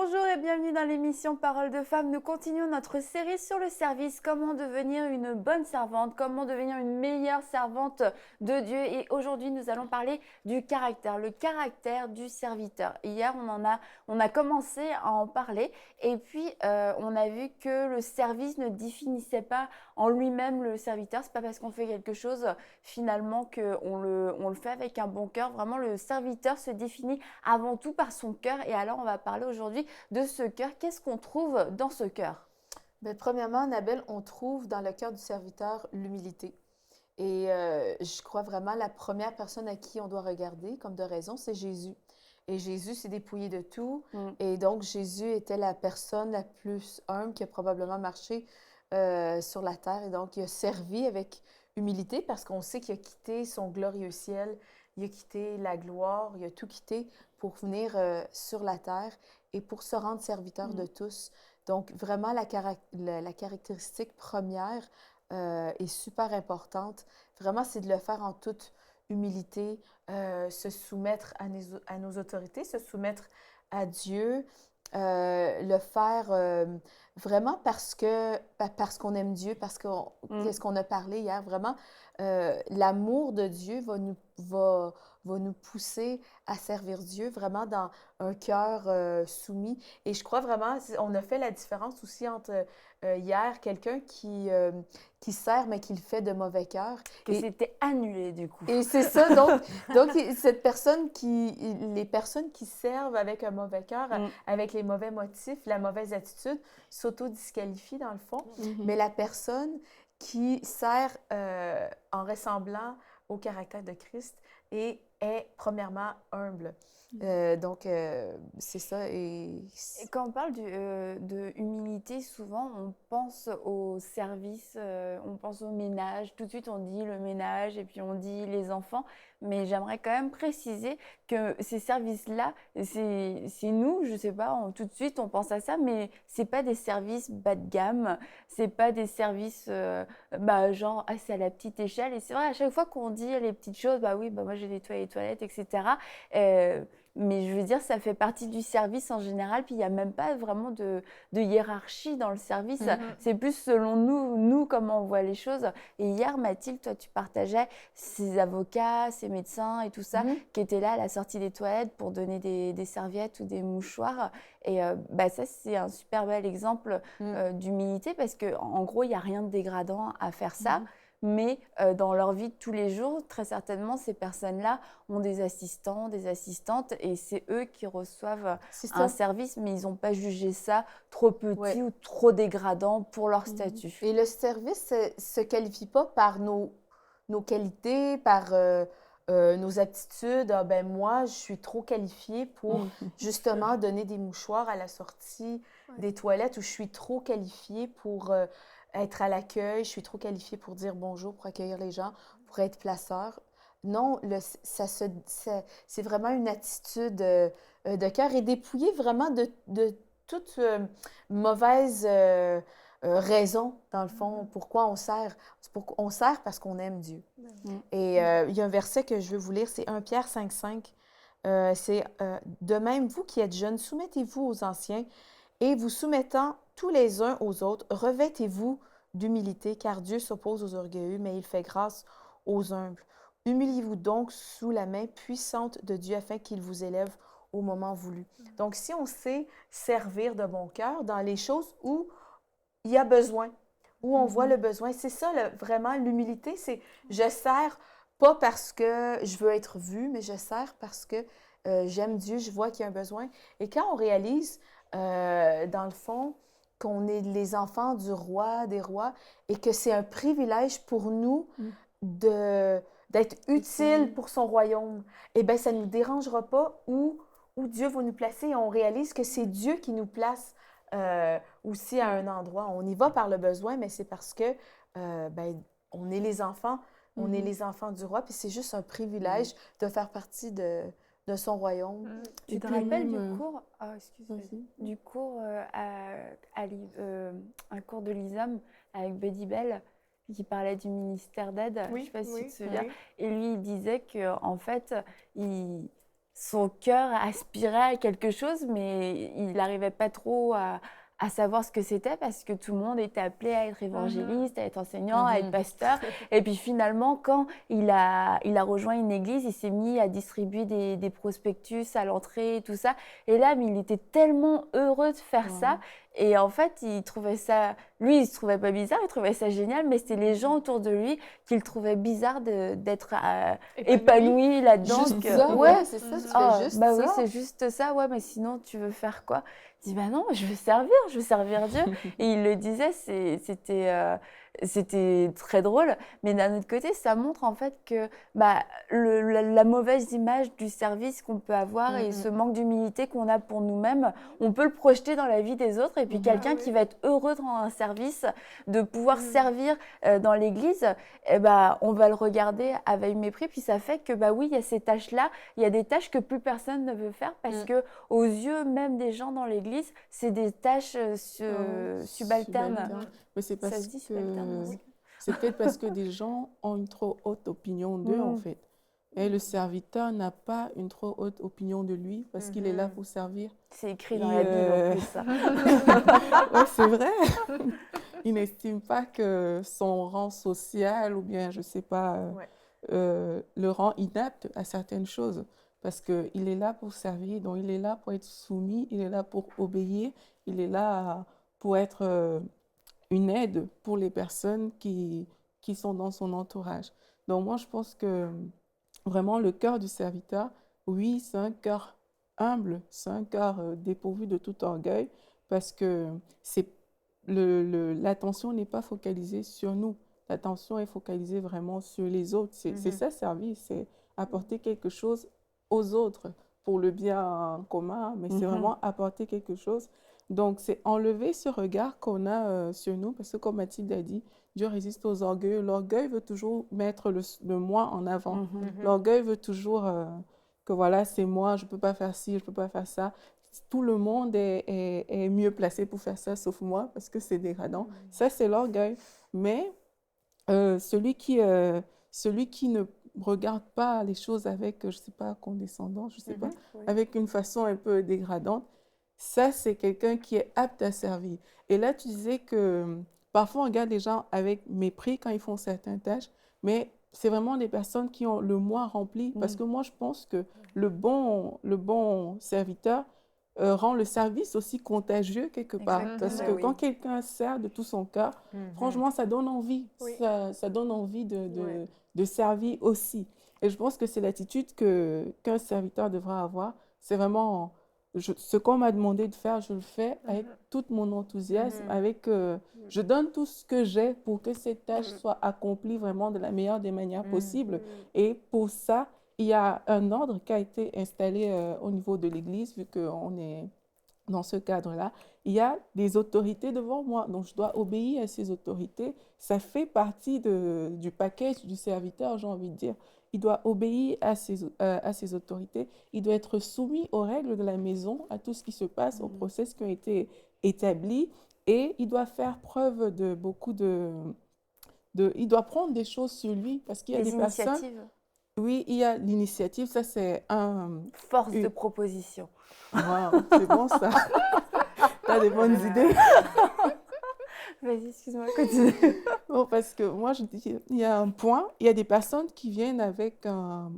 Bonjour et bienvenue dans l'émission Parole de Femmes. Nous continuons notre série sur le service, comment devenir une bonne servante, comment devenir une meilleure servante de Dieu. Et aujourd'hui, nous allons parler du caractère, le caractère du serviteur. Hier, on a commencé à en parler et puis on a vu que le service ne définissait pas en lui-même le serviteur. C'est pas parce qu'on fait quelque chose finalement qu'on on le fait avec un bon cœur. Vraiment, le serviteur se définit avant tout par son cœur. Et alors, on va parler aujourd'hui de ce cœur. Qu'est-ce qu'on trouve dans ce cœur? Bien, premièrement, Annabelle, on trouve dans le cœur du serviteur l'humilité. Et je crois vraiment la première personne à qui on doit regarder, comme de raison, c'est Jésus. Et Jésus s'est dépouillé de tout. Et donc, Jésus était la personne la plus humble qui a probablement marché sur la terre. Et donc, il a servi avec humilité parce qu'on sait qu'il a quitté son glorieux ciel, il a quitté la gloire, il a tout quitté pour venir sur la terre et pour se rendre serviteur de tous. Donc, vraiment, la caractéristique première est super importante. Vraiment, c'est de le faire en toute humilité, se soumettre à nos autorités, se soumettre à Dieu, le faire vraiment parce qu'on aime Dieu, parce qu'on qu'est-ce qu'on a parlé hier, vraiment, l'amour de Dieu va nous pousser à servir Dieu vraiment dans un cœur soumis. Et je crois vraiment, on a fait la différence aussi entre hier, quelqu'un qui sert mais qui le fait de mauvais cœur. Que c'était annulé du coup. Et c'est ça, donc cette personne les personnes qui servent avec un mauvais cœur, avec les mauvais motifs, la mauvaise attitude, s'auto-disqualifient dans le fond. Mais la personne qui sert en ressemblant au caractère de Christ et est premièrement humble. Donc, c'est ça. Et quand on parle de humilité, souvent on pense au service, on pense au ménage. Tout de suite on dit le ménage et puis on dit les enfants. Mais j'aimerais quand même préciser que ces services-là, c'est nous, je sais pas, tout de suite on pense à ça, mais c'est pas des services bas de gamme, c'est pas des services genre c'est à la petite échelle. Et c'est vrai, à chaque fois qu'on dit les petites choses, bah oui, bah moi j'ai nettoyé les toilettes, etc. Mais je veux dire, ça fait partie du service en général, puis il n'y a même pas vraiment de hiérarchie dans le service. C'est plus selon nous, comment on voit les choses. Et hier, Mathilde, toi, tu partageais ces avocats, ces médecins et tout ça, qui étaient là à la sortie des toilettes pour donner des serviettes ou des mouchoirs. Et ça, c'est un super bel exemple d'humilité, parce qu'en gros, il n'y a rien de dégradant à faire ça. Mais dans leur vie de tous les jours, très certainement, ces personnes-là ont des assistants, des assistantes, et c'est eux qui reçoivent un service, mais ils n'ont pas jugé ça trop petit ou trop dégradant pour leur statut. Et le service ne se qualifie pas par nos qualités, par nos aptitudes. Ah, ben moi, je suis trop qualifiée pour justement donner des mouchoirs à la sortie des toilettes, ou je suis trop qualifiée pour être à l'accueil, je suis trop qualifiée pour dire bonjour, pour accueillir les gens, pour être placeur. Non, c'est vraiment une attitude de cœur et dépouillée vraiment de toute mauvaise raison, dans le fond, pourquoi on sert. On sert parce qu'on aime Dieu. Et il y a un verset que je veux vous lire, c'est 1 Pierre 5,5. C'est de même, vous qui êtes jeunes, soumettez-vous aux anciens, et vous soumettant tous les uns aux autres, revêtez-vous d'humilité, car Dieu s'oppose aux orgueilleux, mais il fait grâce aux humbles. Humiliez-vous donc sous la main puissante de Dieu afin qu'il vous élève au moment voulu. Donc, si on sait servir de bon cœur dans les choses où il y a besoin, où on voit le besoin, c'est ça vraiment l'humilité, c'est je sers pas parce que je veux être vue, mais je sers parce que j'aime Dieu, je vois qu'il y a un besoin. Et quand on réalise, dans le fond, qu'on est les enfants du roi, des rois, et que c'est un privilège pour nous d'être utile pour son royaume, eh bien, ça ne nous dérangera pas où Dieu va nous placer. Et on réalise que c'est Dieu qui nous place aussi à un endroit. On y va par le besoin, mais c'est parce que on est les enfants, on est les enfants du roi, puis c'est juste un privilège de faire partie de son royaume. Tu te rappelles du cours, du cours un cours de l'ISAM avec Buddy Bell qui parlait du ministère d'aide, je ne sais pas si tu te souviens. Et lui, il disait que en fait, son cœur aspirait à quelque chose, mais il n'arrivait pas trop à savoir ce que c'était parce que tout le monde était appelé à être évangéliste, à être enseignant, à être pasteur. Et puis finalement, quand il a rejoint une église, il s'est mis à distribuer des prospectus à l'entrée et tout ça. Et là, mais il était tellement heureux de faire ça. Et en fait, il trouvait ça, lui, il se trouvait pas bizarre, il trouvait ça génial, mais c'était les gens autour de lui qui le trouvaient bizarre d'être épanoui là-dedans. Juste ça, ouais, c'est ça, tu fais juste bah ça. oui, c'est juste ça, ouais, mais sinon, tu veux faire quoi? Il dit, bah non, je veux servir Dieu. Et il le disait, c'était très drôle, mais d'un autre côté, ça montre en fait que bah, la mauvaise image du service qu'on peut avoir et ce manque d'humilité qu'on a pour nous-mêmes, on peut le projeter dans la vie des autres. Et puis quelqu'un qui va être heureux de rendre un service, de pouvoir servir dans l'église, eh bah, on va le regarder avec mépris. Puis ça fait que bah oui, il y a ces tâches-là, il y a des tâches que plus personne ne veut faire parce que aux yeux même des gens dans l'église, c'est des tâches subalternes. Mais c'est Ça parce se dit que subalterne, oui. c'est peut-être parce que des gens ont une trop haute opinion d'eux en fait. Et le serviteur n'a pas une trop haute opinion de lui parce qu'il est là pour servir. C'est écrit dans la Bible en plus, ça. Ouais, c'est vrai. Il n'estime pas que son rang social ou bien, je ne sais pas, le rend inapte à certaines choses. Parce qu'il est là pour servir, donc il est là pour être soumis, il est là pour obéir, il est là pour être une aide pour les personnes qui sont dans son entourage. Donc moi, je pense que vraiment le cœur du serviteur, oui, c'est un cœur humble, c'est un cœur dépourvu de tout orgueil, parce que l'attention n'est pas focalisée sur nous. L'attention est focalisée vraiment sur les autres. C'est ça, service, c'est apporter quelque chose aux autres pour le bien commun, mais c'est vraiment apporter quelque chose. Donc, c'est enlever ce regard qu'on a sur nous, parce que comme Mathilde a dit, Dieu résiste aux orgueils. L'orgueil veut toujours mettre le moi en avant. L'orgueil veut toujours que voilà, c'est moi, je ne peux pas faire ci, je ne peux pas faire ça. Tout le monde est mieux placé pour faire ça, sauf moi, parce que c'est dégradant. Ça, c'est l'orgueil. Mais celui qui ne regarde pas les choses avec, je ne sais pas, condescendance, je ne sais pas, avec une façon un peu dégradante, ça, c'est quelqu'un qui est apte à servir. Et là, tu disais que parfois, on regarde les gens avec mépris quand ils font certaines tâches, mais c'est vraiment des personnes qui ont le moi rempli. Parce que moi, je pense que le bon serviteur rend le service aussi contagieux quelque part. Parce que quand quelqu'un sert de tout son cœur, franchement, ça donne envie. Ça donne envie de servir aussi. Et je pense que c'est l'attitude qu'un serviteur devra avoir. C'est vraiment... ce qu'on m'a demandé de faire, je le fais avec tout mon enthousiasme, je donne tout ce que j'ai pour que cette tâche soit accomplie vraiment de la meilleure des manières possibles. Et pour ça, il y a un ordre qui a été installé au niveau de l'Église, vu qu'on est dans ce cadre-là. Il y a des autorités devant moi, donc je dois obéir à ces autorités. Ça fait partie du package du serviteur, j'ai envie de dire. Il doit obéir à ses autorités, il doit être soumis aux règles de la maison, à tout ce qui se passe, aux process qui ont été établis, et il doit faire preuve de beaucoup il doit prendre des choses sur lui, parce qu'il y a des personnes... Oui, il y a l'initiative, ça c'est Force de proposition. Wow, c'est bon ça. T'as des bonnes idées. Vas-y, excuse-moi, continue. Bon, parce que moi, je dis, il y a un point, il y a des personnes qui viennent avec un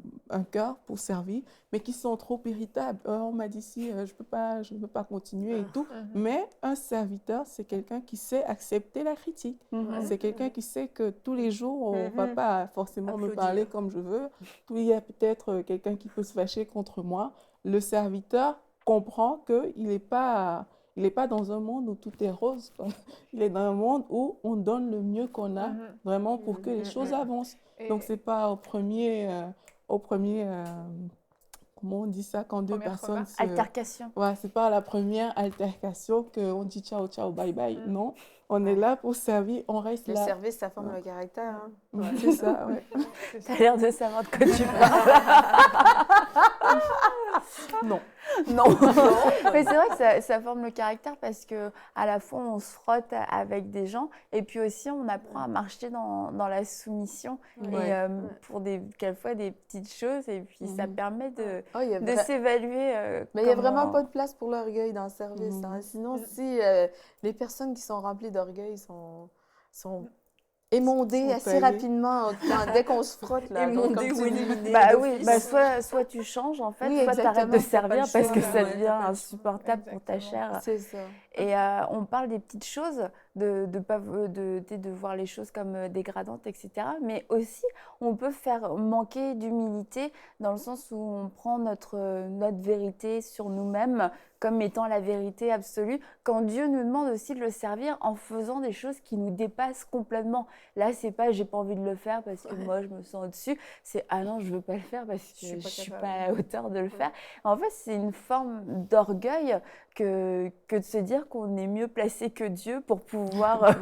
cœur pour servir, mais qui sont trop irritables. On m'a dit si, je ne peux pas continuer et tout. Mais un serviteur, c'est quelqu'un qui sait accepter la critique. C'est quelqu'un qui sait que tous les jours, on ne va pas forcément me parler comme je veux. Il y a peut-être quelqu'un qui peut se fâcher contre moi. Le serviteur comprend qu'il n'est pas... Il n'est pas dans un monde où tout est rose, quoi. Il est dans un monde où on donne le mieux qu'on a vraiment pour que les choses avancent. Donc, ce n'est pas au premier comment on dit ça quand deux personnes se... Altercation. Ouais, ce n'est pas à la première altercation qu'on dit ciao, ciao, bye, bye. Non, on est là pour servir, on reste là. Le service, ça forme le caractère. Hein. C'est ça, ouais. Tu as l'air de savoir de quoi tu parles. Non. Non. Mais c'est vrai que ça forme le caractère parce que à la fois on se frotte avec des gens et puis aussi on apprend à marcher dans la soumission et pour quelquefois des petites choses et puis ça permet de s'évaluer. Mais il n'y a vraiment pas de place pour l'orgueil dans le service. Hein. Sinon, si les personnes qui sont remplies d'orgueil sont émondées assez rapidement dès qu'on se frotte. Là, émondées ou éliminées. Bah oui, soit tu changes en fait, soit tu arrêtes de servir parce que ça devient insupportable pour ta chair. C'est ça. Et on parle des petites choses, de voir les choses comme dégradantes, etc. Mais aussi, on peut faire manquer d'humilité dans le sens où on prend notre vérité sur nous-mêmes comme étant la vérité absolue, quand Dieu nous demande aussi de le servir en faisant des choses qui nous dépassent complètement. Là, c'est pas « j'ai pas envie de le faire parce que moi, je me sens au-dessus », c'est « ah non, je veux pas le faire parce que je suis pas à la hauteur de le faire ». En fait, c'est une forme d'orgueil que de se dire qu'on est mieux placé que Dieu pour pouvoir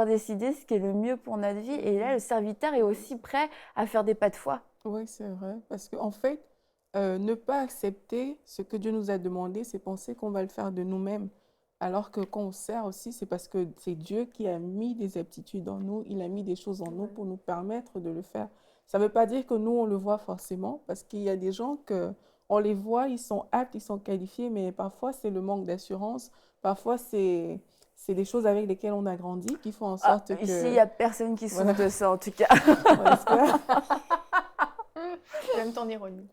décider ce qui est le mieux pour notre vie. Et là, le serviteur est aussi prêt à faire des pas de foi. Oui, c'est vrai. Parce qu'en fait, ne pas accepter ce que Dieu nous a demandé, c'est penser qu'on va le faire de nous-mêmes. Alors que quand on sert aussi, c'est parce que c'est Dieu qui a mis des aptitudes en nous, il a mis des choses en nous pour nous permettre de le faire. Ça ne veut pas dire que nous, on le voit forcément, parce qu'il y a des gens on les voit, ils sont aptes, ils sont qualifiés, mais parfois c'est le manque d'assurance, parfois c'est des choses avec lesquelles on a grandi qui font en sorte que... Ici, il n'y a personne qui souffre de ça, en tout cas. J'aime ton ironie.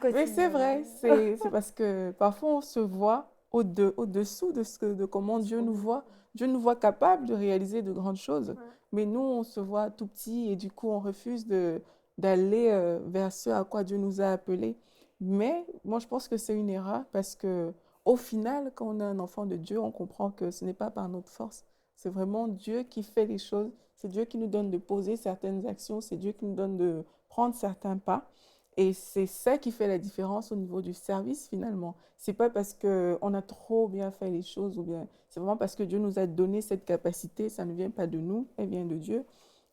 Mais c'est vrai, c'est parce que parfois on se voit au-dessous de comment Dieu nous voit. Dieu nous voit capables de réaliser de grandes choses, mais nous, on se voit tout petit et du coup, on refuse d'aller vers ce à quoi Dieu nous a appelés. Mais moi, je pense que c'est une erreur parce que au final, quand on est un enfant de Dieu, on comprend que ce n'est pas par notre force. C'est vraiment Dieu qui fait les choses. C'est Dieu qui nous donne de poser certaines actions. C'est Dieu qui nous donne de prendre certains pas. Et c'est ça qui fait la différence au niveau du service, finalement. C'est pas parce qu'on a trop bien fait les choses, ou bien c'est vraiment parce que Dieu nous a donné cette capacité. Ça ne vient pas de nous, elle vient de Dieu.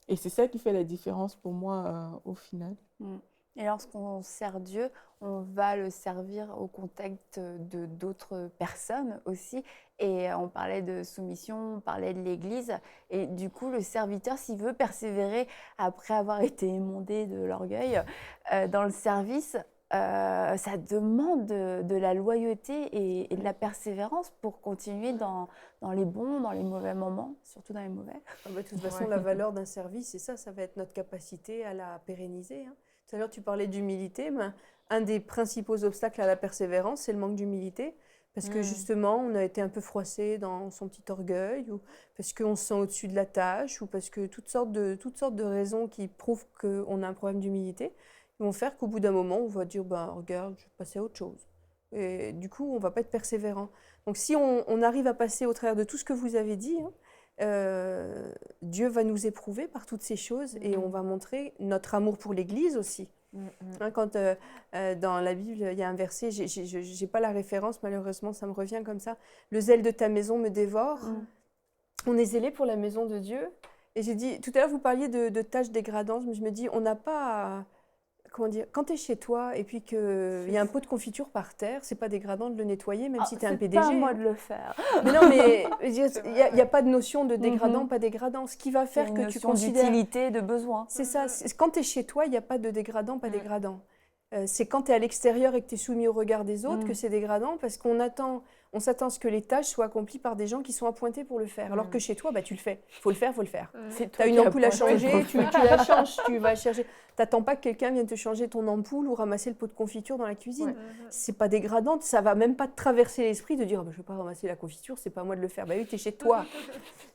Et c'est ça qui fait la différence pour moi au final. Et lorsqu'on sert Dieu, on va le servir au contact de d'autres personnes aussi. Et on parlait de soumission, on parlait de l'Église. Et du coup, le serviteur, s'il veut persévérer après avoir été émondé de l'orgueil dans le service, ça demande de la loyauté et de la persévérance pour continuer dans les bons, dans les mauvais moments, surtout dans les mauvais. De toute façon, la valeur d'un service, c'est ça va être notre capacité à la pérenniser. Tout à l'heure, tu parlais d'humilité. Mais un des principaux obstacles à la persévérance, c'est le manque d'humilité. Parce que justement, on a été un peu froissé dans son petit orgueil, ou parce qu'on se sent au-dessus de la tâche, ou parce que toutes sortes de raisons qui prouvent qu'on a un problème d'humilité vont faire qu'au bout d'un moment, on va dire regarde, je vais passer à autre chose. Et du coup, on ne va pas être persévérant. Donc si on arrive à passer au travers de tout ce que vous avez dit, Dieu va nous éprouver par toutes ces choses et on va montrer notre amour pour l'Église aussi. Quand dans la Bible, il y a un verset, je n'ai pas la référence, malheureusement, ça me revient comme ça. Le zèle de ta maison me dévore. On est zélé pour la maison de Dieu. Et j'ai dit, tout à l'heure, vous parliez de tâches dégradantes, mais je me dis, on n'a pas... Comment dire, quand tu es chez toi et puis qu'il y a un pot de confiture par terre, c'est pas dégradant de le nettoyer, même si tu es un PDG. C'est pas à moi de le faire. Mais non, mais il n'y a pas de notion de dégradant, pas dégradant. Ce qui va faire que tu considères... d'utilité, de besoin. C'est ça. Quand tu es chez toi, il n'y a pas de dégradant, pas dégradant. C'est quand tu es à l'extérieur et que tu es soumis au regard des autres que c'est dégradant, parce on s'attend à ce que les tâches soient accomplies par des gens qui sont appointés pour le faire. Alors que chez toi, tu le fais. Il faut le faire, il faut le faire. Tu as une ampoule à changer, tu la changes, tu vas chercher. Tu n'attends pas que quelqu'un vienne te changer ton ampoule ou ramasser le pot de confiture dans la cuisine. C'est pas dégradant, ça va même pas te traverser l'esprit de dire je ne vais pas ramasser la confiture, c'est pas à moi de le faire. Oui, tu es chez toi.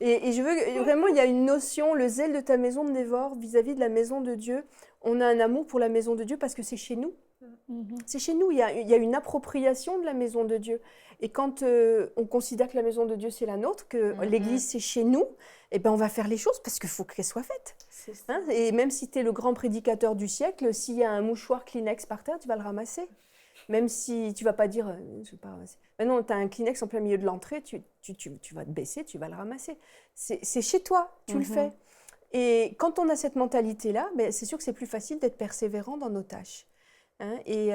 Et je veux vraiment, il y a une notion, le zèle de ta maison me dévore vis-à-vis de la maison de Dieu. On a un amour pour la maison de Dieu parce que c'est chez nous. C'est chez nous, il y a une appropriation de la maison de Dieu. Et quand on considère que la maison de Dieu, c'est la nôtre, que l'Église, c'est chez nous, eh ben, on va faire les choses parce qu'il faut qu'elles soient faites. Et même si tu es le grand prédicateur du siècle, s'il y a un mouchoir Kleenex par terre, tu vas le ramasser. Même si tu ne vas pas dire, je ne vais pas ramasser. Mais non, tu as un Kleenex en plein milieu de l'entrée, tu vas te baisser, tu vas le ramasser. C'est chez toi, tu le fais. Et quand on a cette mentalité-là, c'est sûr que c'est plus facile d'être persévérant dans nos tâches. hein. Et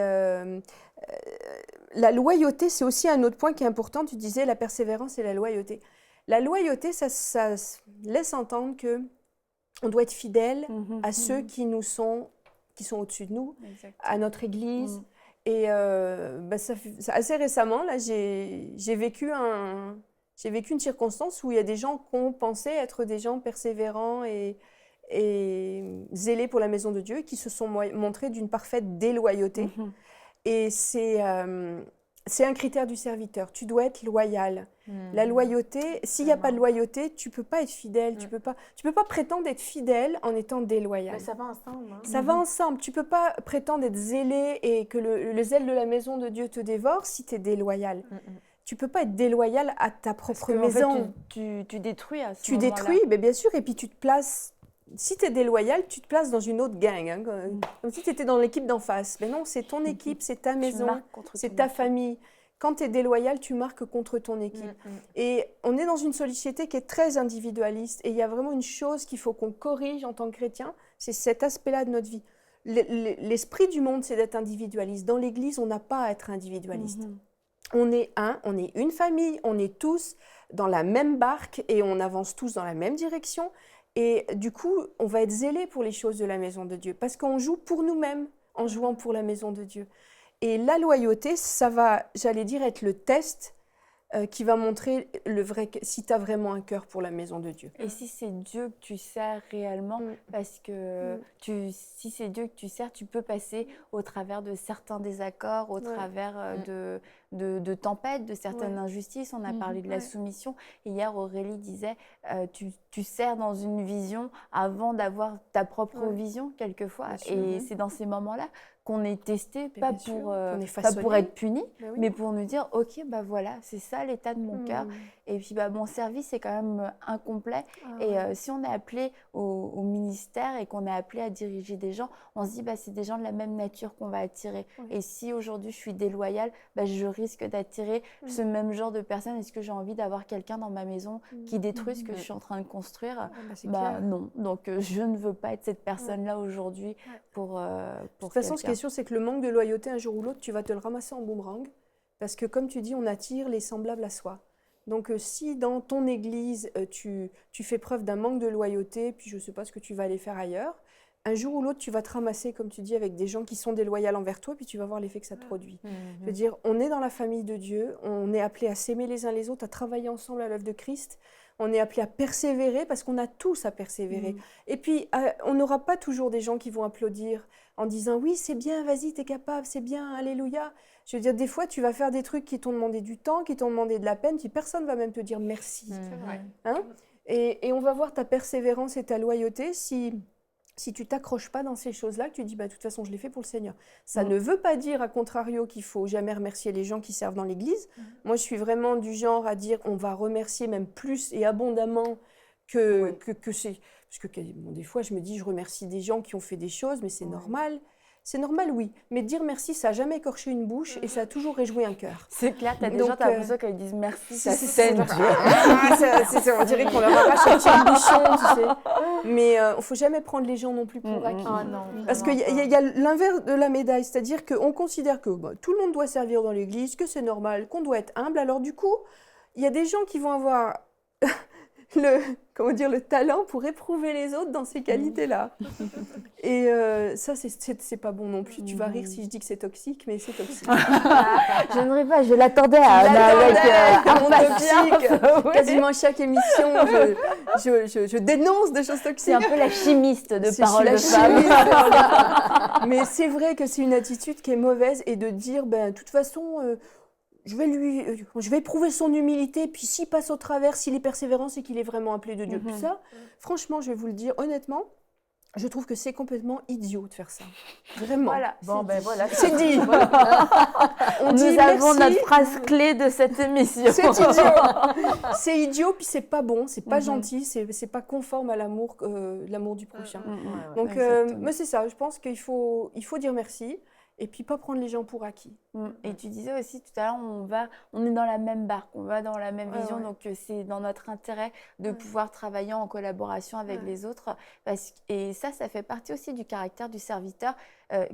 la loyauté, c'est aussi un autre point qui est important. Tu disais la persévérance et la loyauté. La loyauté, ça laisse entendre que on doit être fidèle à ceux qui sont au-dessus de nous, à notre Église. Et assez récemment, là, j'ai vécu une circonstance où il y a des gens qu'on pensait être des gens persévérants et zélés pour la maison de Dieu, qui se sont montrés d'une parfaite déloyauté. Et c'est un critère du serviteur. Tu dois être loyal. La loyauté, s'il n'y a pas de loyauté, tu ne peux pas être fidèle. Tu peux pas prétendre être fidèle en étant déloyal. Mais ça va ensemble. Hein? Ça va ensemble. Tu ne peux pas prétendre être zélé et que le zèle de la maison de Dieu te dévore si tu es déloyal. Tu ne peux pas être déloyal à ta propre maison. En fait, tu détruis à ce Tu moment-là. détruis, mais bien sûr, et puis tu te places... Si tu es déloyal, tu te places dans une autre gang, hein, comme si tu étais dans l'équipe d'en face. Mais non, c'est ton équipe, c'est ta maison, c'est ta famille. Quand tu es déloyal, tu marques contre ton équipe. Et on est dans une société qui est très individualiste. Et il y a vraiment une chose qu'il faut qu'on corrige en tant que chrétien, c'est cet aspect-là de notre vie. L'esprit du monde, c'est d'être individualiste. Dans l'Église, on n'a pas à être individualiste. On est on est une famille, on est tous dans la même barque et on avance tous dans la même direction. Et du coup, on va être zélé pour les choses de la maison de Dieu parce qu'on joue pour nous-mêmes en jouant pour la maison de Dieu. Et la loyauté, ça va, j'allais dire, être le test qui va montrer si tu as vraiment un cœur pour la maison de Dieu. Et si c'est Dieu que tu sers réellement, parce que si c'est Dieu que tu sers, tu peux passer au travers de certains désaccords, au travers de tempêtes, de certaines injustices. On a parlé de la soumission. Et hier, Aurélie disait, tu sers dans une vision avant d'avoir ta propre vision, quelquefois. Et c'est dans ces moments-là qu'on est testé, pas pour être puni, mais pour nous dire, ok, bah voilà, c'est ça l'état de mon cœur. Et puis bah, mon service est quand même incomplet. Si on est appelé au ministère et qu'on est appelé à diriger des gens, on se dit, bah, c'est des gens de la même nature qu'on va attirer. Et si aujourd'hui je suis déloyale, bah, je risque d'attirer ce même genre de personnes. Est-ce que j'ai envie d'avoir quelqu'un dans ma maison qui détruit ce que je suis en train de construire? Non. Donc je ne veux pas être cette personne-là aujourd'hui pour de toute façon, ce qui est sûr, c'est que le manque de loyauté, un jour ou l'autre, tu vas te le ramasser en boomerang. Parce que comme tu dis, on attire les semblables à soi. Donc si dans ton église, tu fais preuve d'un manque de loyauté, puis je ne sais pas ce que tu vas aller faire ailleurs, un jour ou l'autre, tu vas te ramasser, comme tu dis, avec des gens qui sont déloyaux envers toi, puis tu vas voir l'effet que ça te produit. Je veux dire, on est dans la famille de Dieu, on est appelés à s'aimer les uns les autres, à travailler ensemble à l'œuvre de Christ. On est appelés à persévérer parce qu'on a tous à persévérer. Et puis, on n'aura pas toujours des gens qui vont applaudir en disant « Oui, c'est bien, vas-y, t'es capable, c'est bien, alléluia ». Je veux dire, des fois, tu vas faire des trucs qui t'ont demandé du temps, qui t'ont demandé de la peine, puis personne ne va même te dire « merci ». C'est vrai. Hein? Et on va voir ta persévérance et ta loyauté si tu t'accroches pas dans ces choses-là, que tu dis, bah, de toute façon, je l'ai fait pour le Seigneur. Ça ne veut pas dire, à contrario, qu'il faut jamais remercier les gens qui servent dans l'Église. Moi, je suis vraiment du genre à dire, on va remercier même plus et abondamment que c'est... Parce que bon, des fois, je me dis, je remercie des gens qui ont fait des choses, mais c'est normal. C'est normal, oui. Mais dire merci, ça n'a jamais écorché une bouche et ça a toujours réjoui un cœur. C'est clair, tu as des gens, tu as l'impression qu'ils disent merci, ça c'est saigne. On dirait qu'on leur arrache un petit bouchon, tu sais. Mais il ne faut jamais prendre les gens non plus pour acquis. Parce qu'il y a l'inverse de la médaille, c'est-à-dire qu'on considère que tout le monde doit servir dans l'Église, que c'est normal, qu'on doit être humble. Alors du coup, il y a des gens qui vont avoir le talent pour éprouver les autres dans ces qualités-là. Et ça, c'est pas bon non plus. Tu vas rire si je dis que c'est toxique, mais c'est toxique. Je ne ris pas, je l'attendais à mon toxique. Quasiment chaque émission, je dénonce des choses toxiques. C'est un peu la chimiste de parole de femme. Mais c'est vrai que c'est une attitude qui est mauvaise et de dire, de toute façon... je vais éprouver son humilité, puis s'il passe au travers, s'il est persévérant, c'est qu'il est vraiment appelé de Dieu. Puis ça, franchement, je vais vous le dire honnêtement, je trouve que c'est complètement idiot de faire ça. Vraiment. Voilà, c'est dit. Nous avons notre phrase clé de cette émission. C'est idiot. C'est idiot, puis c'est pas bon, c'est pas gentil, c'est pas conforme à l'amour du prochain. Donc, mais c'est ça, je pense qu'il faut dire merci. et puis pas prendre les gens pour acquis. Et tu disais aussi tout à l'heure, on est dans la même barque, on va dans la même vision, ouais. donc c'est dans notre intérêt de pouvoir travailler en collaboration avec les autres. Et ça fait partie aussi du caractère du serviteur,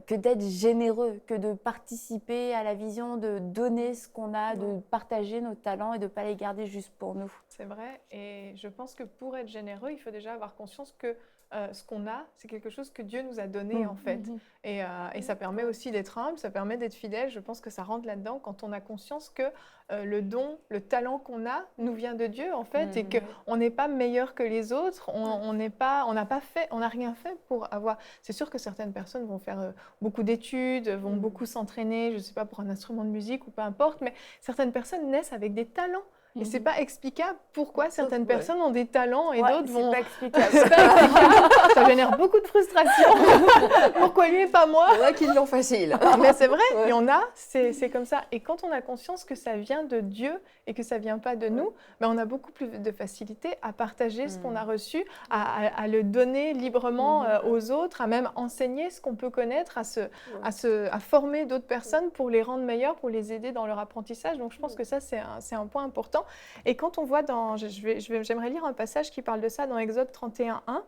que d'être généreux, que de participer à la vision, de donner ce qu'on a, de partager nos talents et de ne pas les garder juste pour nous. C'est vrai, et je pense que pour être généreux, il faut déjà avoir conscience que ce qu'on a, c'est quelque chose que Dieu nous a donné en fait. Et ça permet aussi d'être humble, ça permet d'être fidèle. Je pense que ça rentre là-dedans quand on a conscience que le don, le talent qu'on a nous vient de Dieu en fait, et qu'on n'est pas meilleur que les autres. On n'a rien fait pour avoir. C'est sûr que certaines personnes vont faire beaucoup d'études, vont beaucoup s'entraîner, je ne sais pas, pour un instrument de musique ou peu importe, mais certaines personnes naissent avec des talents. Et c'est pas explicable pourquoi certaines personnes ont des talents et d'autres vont... C'est pas explicable. C'est pas explicable. Ça génère beaucoup de frustration. Pourquoi lui et pas moi? Il y en a qui l'ont facile. Mais c'est vrai, il y en a, c'est comme ça. Et quand on a conscience que ça vient de Dieu et que ça vient pas de nous, ben on a beaucoup plus de facilité à partager ce qu'on a reçu, à le donner librement aux autres, à même enseigner ce qu'on peut connaître, à former d'autres personnes pour les rendre meilleurs, pour les aider dans leur apprentissage. Donc je pense que ça, c'est un point important. Et quand on voit j'aimerais lire un passage qui parle de ça dans Exode 31:1,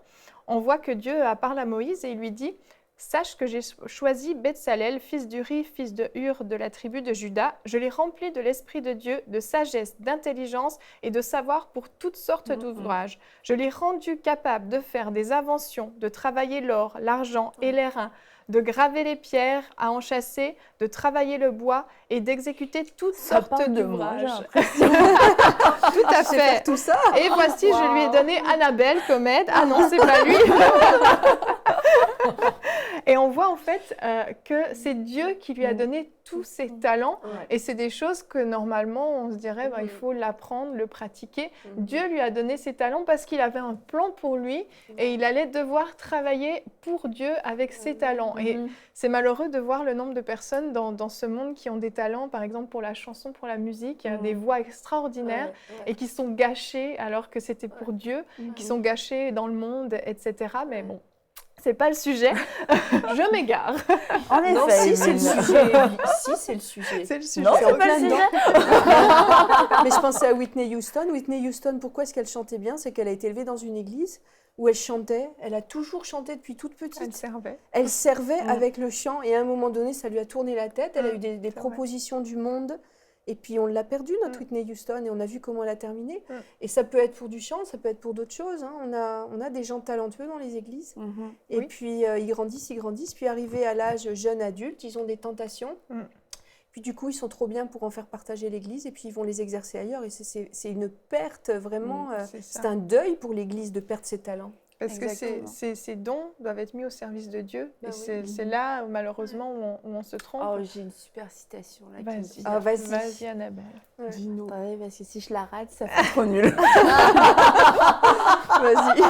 on voit que Dieu parle à Moïse et il lui dit « Sache que j'ai choisi Betsalel, fils d'Uri, fils de Hur, de la tribu de Juda. Je l'ai rempli de l'Esprit de Dieu, de sagesse, d'intelligence et de savoir pour toutes sortes d'ouvrages. Je l'ai rendu capable de faire des inventions, de travailler l'or, l'argent et l'airain, de graver les pierres, à enchâsser, de travailler le bois et d'exécuter toutes sortes d'ouvrages. » Tout à fait. Tout ça. Et voici, je lui ai donné Annabelle comme aide. Ah non, c'est pas lui. Et on voit en fait que c'est Dieu qui lui a donné tous ses talents. Et c'est des choses que normalement, on se dirait, il faut l'apprendre, le pratiquer. Dieu lui a donné ses talents parce qu'il avait un plan pour lui et il allait devoir travailler pour Dieu avec ses talents. Et c'est malheureux de voir le nombre de personnes dans ce monde qui ont des talents, par exemple pour la chanson, pour la musique, des voix extraordinaires et qui sont gâchées alors que c'était pour Dieu, qui sont gâchées dans le monde, etc. Mais bon. C'est pas le sujet, je m'égare. En effet, Non, si, c'est le sujet. Si, c'est le sujet. C'est le sujet. Non, c'est pas le sujet. Mais je pensais à Whitney Houston. Whitney Houston, pourquoi est-ce qu'elle chantait bien? C'est qu'elle a été élevée dans une église où elle chantait. Elle a toujours chanté depuis toute petite. Elle servait. Elle servait avec le chant et à un moment donné, ça lui a tourné la tête. Elle a eu des propositions du monde. Et puis on l'a perdue, notre Whitney Houston, et on a vu comment elle a terminé. Et ça peut être pour du chant, ça peut être pour d'autres choses. Hein. On a des gens talentueux dans les églises. Et puis ils grandissent. Puis arrivés à l'âge jeune adulte, ils ont des tentations. Puis du coup, ils sont trop bien pour en faire partager l'église. Et puis ils vont les exercer ailleurs. Et c'est une perte vraiment. C'est un deuil pour l'église de perdre ses talents. Parce que ces dons doivent être mis au service de Dieu. Et c'est là, malheureusement, où on se trompe. Oh, j'ai une super citation là. Vas-y, vas-y, Annabelle. Dis-nous. Attendez, parce que si je la rate, ça fait trop nul. Vas-y.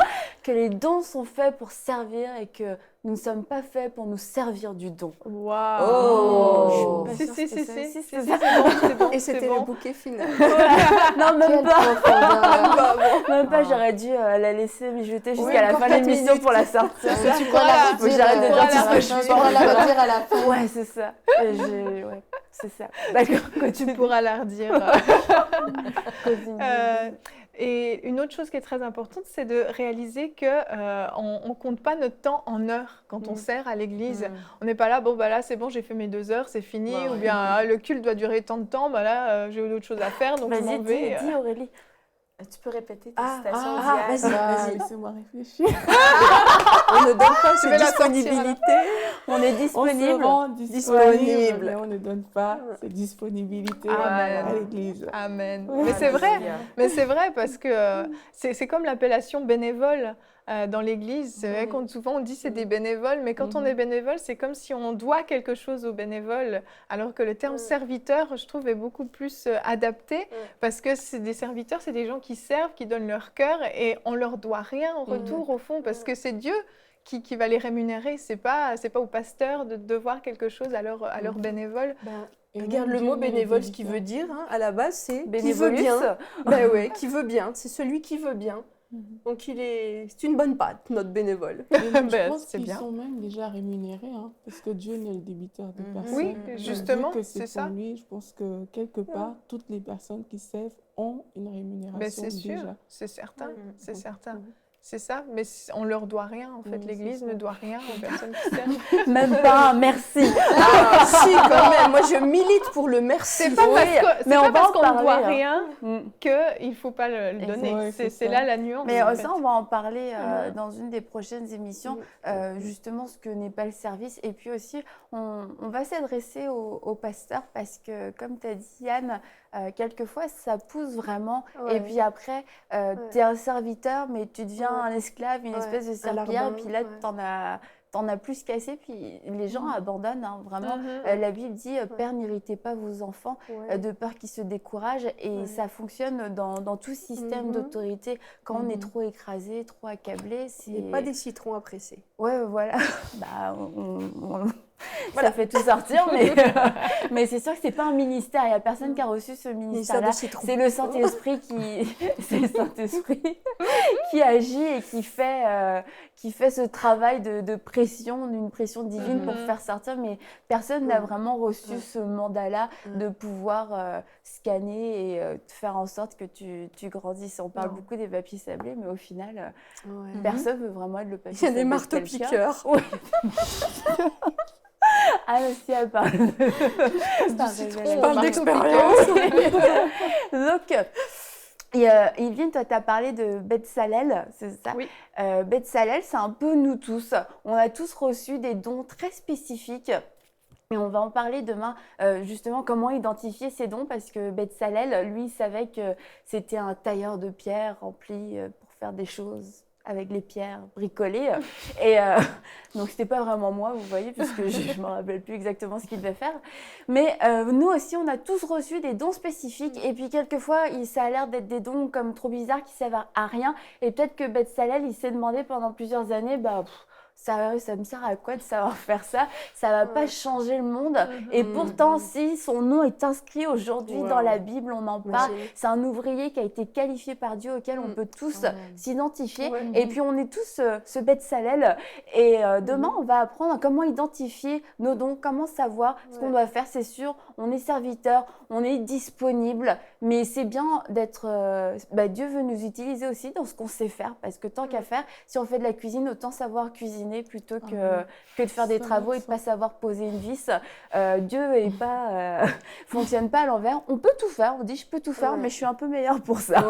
Que les dons sont faits pour servir et que nous ne sommes pas faits pour nous servir du don. Waouh! Je suis pas sûre que C'est bon. Et c'était le bouquet final. Non, même pas. Même Ah. pas, j'aurais dû la laisser mijoter jusqu'à la encore fin de 4 l'émission minutes. pour la sortir. Tu pourras la Faut que j'arrête de redire, dire tout ce que je tu pourras la redire à la fin. Ouais, c'est ça. Ouais, c'est ça. D'accord, Tu pourras la redire. continue. Et une autre chose qui est très importante, c'est de réaliser qu'on ne compte pas notre temps en heures quand on sert à l'église. On n'est pas là, là c'est bon, j'ai fait mes 2 heures, c'est fini. Ou bien le culte doit durer tant de temps, là j'ai d'autres choses à faire, donc je m'en vais. Vas-y, dis Aurélie. Tu peux répéter ta citation vas-y. Laissez-moi réfléchir. On ne donne pas Je ses vais la sortir, disponibilités. On est On se disponible. rend disponible, mais on ne donne pas cette disponibilité à l'église. Amen. Mais c'est vrai parce que c'est comme l'appellation bénévole dans l'église. C'est vrai qu'on souvent on dit c'est des bénévoles, mais quand on est bénévole, c'est comme si on doit quelque chose aux bénévoles, alors que le terme serviteur, je trouve, est beaucoup plus adapté parce que c'est des serviteurs, c'est des gens qui servent, qui donnent leur cœur et on leur doit rien en retour au fond parce que c'est Dieu qui va les rémunérer. C'est pas au pasteur de devoir quelque chose à leurs bénévoles. Regarde le mot bénévole, ce qui veut dire, à la base, c'est qui veut Bénévolus. bien. Qui veut bien. C'est celui qui veut bien. Donc c'est une bonne patte, notre bénévole. Mais je Ben, pense c'est qu'ils bien. sont même déjà rémunérés, hein, parce que Dieu n'est le débiteur de personne. Oui, Donc, justement, vu que c'est c'est ça. pour lui, je pense que quelque part, toutes les personnes qui servent ont une Ben, rémunération c'est sûr, déjà. c'est certain, c'est Mhm. certain. Mhm. C'est ça, mais on leur doit rien en fait. Oui, L'Église c'est ne ça. doit rien aux personnes qui servent. Même pas un merci. Ah, si, quand même. Moi, je milite pour le merci. C'est pas Oui, mais on pas va parce en qu'on ne doit parler, hein. rien Mm. qu'il ne faut pas le donner. Ouais, C'est c'est ça. là la nuance. Mais en fait. ça, on va en parler Mhm. dans une des prochaines émissions, justement ce que n'est pas le service. Et puis aussi, on va s'adresser aux pasteurs parce que, comme tu as dit, Yann, quelquefois, ça pousse vraiment. Ouais. Et puis après, tu es un serviteur, mais tu deviens Ouais. un esclave, une Ouais, espèce de un serpillière. Et larbin, puis là, ouais. t'en as plus cassé. Puis les gens abandonnent, hein, vraiment. Mhm. La Bible dit, Père, n'irritez pas vos enfants. Ouais. De peur qu'ils se découragent. Et Ouais. ça fonctionne dans tout système d'autorité. Quand on est trop écrasé, trop accablé, c'est... Et pas des citrons à presser. Ouais, voilà. Bah, ça fait tout sortir, mais c'est sûr que c'est pas un ministère. Il n'y a personne qui a reçu ce Ministère ministère-là. de citron. C'est le Saint-Esprit c'est le Saint-Esprit qui agit et qui fait ce travail de pression, d'une pression divine pour faire sortir. Mais personne n'a vraiment reçu ce mandat-là de pouvoir scanner et faire en sorte que tu grandisses. On parle beaucoup des papiers sablés, mais au final, personne veut vraiment être le papier Il y a sablé des de marteaux-piqueurs. quelqu'un. Ouais. Ah, aussi, elle parle Je parle d'expérience. Donc, Yveline, toi, tu as parlé de Beth-Salel, c'est ça? Oui. Beth-Salel, c'est un peu nous tous. On a tous reçu des dons très spécifiques. Et on va en parler demain, justement, comment identifier ces dons, parce que Beth-Salel, lui, il savait que c'était un tailleur de pierre rempli pour faire des choses avec les pierres bricolées. Et donc, c'était pas vraiment moi, vous voyez, puisque je me rappelle plus exactement ce qu'il devait faire. Mais nous aussi, on a tous reçu des dons spécifiques. Et puis, quelquefois, ça a l'air d'être des dons comme trop bizarres qui servent à rien. Et peut-être que Beth-Salel, il s'est demandé pendant plusieurs années, ça me sert à quoi de savoir faire ça? Ça va pas changer le monde. Et pourtant, si son nom est inscrit aujourd'hui dans la Bible, on en parle. C'est un ouvrier qui a été qualifié par Dieu, auquel on peut tous s'identifier. Et puis, on est tous ce Beth-Salel. Et demain, on va apprendre comment identifier nos dons, comment savoir ce qu'on doit faire. C'est sûr, on est serviteur, on est disponible. Mais c'est bien d'être... Dieu veut nous utiliser aussi dans ce qu'on sait faire. Parce que tant qu'à faire, si on fait de la cuisine, autant savoir cuisiner plutôt que de faire des travaux et de ne pas savoir poser une vis. Dieu fonctionne pas à l'envers. On peut tout faire, on dit je peux tout faire, mais je suis un peu meilleure pour ça.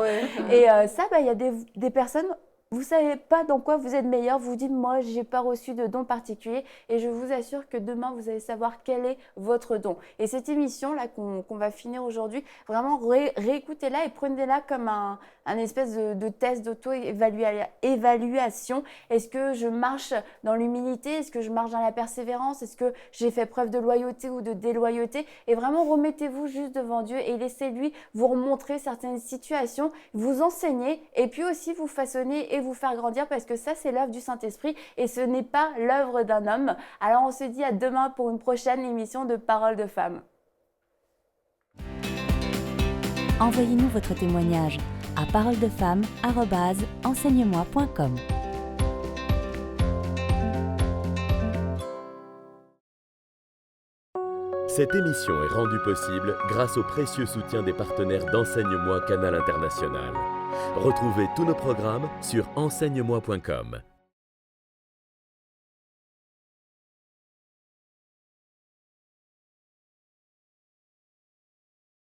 Et ça, il y a des personnes... Vous ne savez pas dans quoi vous êtes meilleur, vous dites moi je n'ai pas reçu de don particulier et je vous assure que demain vous allez savoir quel est votre don. Et cette émission là qu'on va finir aujourd'hui, vraiment réécoutez-la et prenez-la comme un espèce de test d'auto-évaluation. Est-ce que je marche dans l'humilité? Est-ce que je marche dans la persévérance? Est-ce que j'ai fait preuve de loyauté ou de déloyauté? Et vraiment remettez-vous juste devant Dieu et laissez-lui vous remontrer certaines situations, vous enseigner et puis aussi vous façonner et vous faire grandir parce que ça, c'est l'œuvre du Saint-Esprit et ce n'est pas l'œuvre d'un homme. Alors, on se dit à demain pour une prochaine émission de Paroles de Femmes. Envoyez-nous votre témoignage à paroledefemmes@enseigne-moi.com. Cette émission est rendue possible grâce au précieux soutien des partenaires d'Enseigne-moi Canal International. Retrouvez tous nos programmes sur enseigne-moi.com.